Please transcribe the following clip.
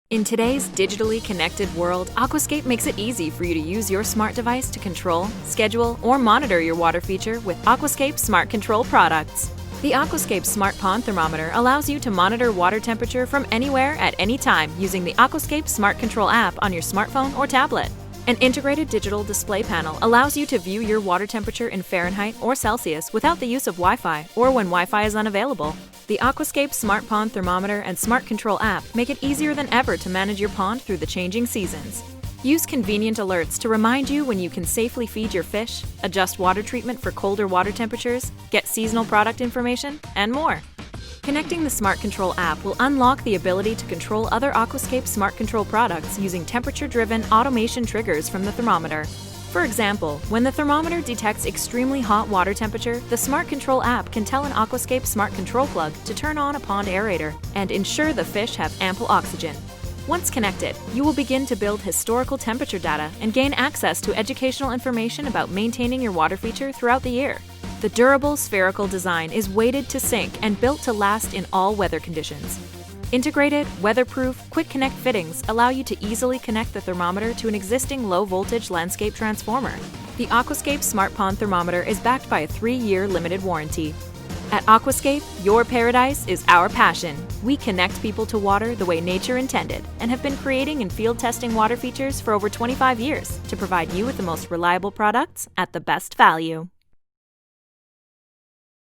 In today's digitally connected world, Aquascape makes it easy for you to use your smart device to control, schedule, or monitor your water feature with Aquascape Smart Control products. The Aquascape Smart Pond Thermometer allows you to monitor water temperature from anywhere at any time using the Aquascape Smart Control app on your smartphone or tablet. An integrated digital display panel allows you to view your water temperature in Fahrenheit or Celsius without the use of Wi-Fi or when Wi-Fi is unavailable. The Aquascape Smart Pond Thermometer and Smart Control app make it easier than ever to manage your pond through the changing seasons. Use convenient alerts to remind you when you can safely feed your fish, adjust water treatment for colder water temperatures, get seasonal product information, and more. Connecting the Smart Control app will unlock the ability to control other Aquascape Smart Control products using temperature-driven automation triggers from the thermometer. For example, when the thermometer detects extremely hot water temperature, the Smart Control app can tell an Aquascape Smart Control plug to turn on a pond aerator and ensure the fish have ample oxygen. Once connected, you will begin to build historical temperature data and gain access to educational information about maintaining your water feature throughout the year. The durable spherical design is weighted to sink and built to last in all weather conditions. Integrated, weatherproof, quick connect fittings allow you to easily connect the thermometer to an existing low-voltage landscape transformer. The Aquascape Smart Pond Thermometer is backed by a 3-year limited warranty. At Aquascape, your paradise is our passion. We connect people to water the way nature intended and have been creating and field testing water features for over 25 years to provide you with the most reliable products at the best value.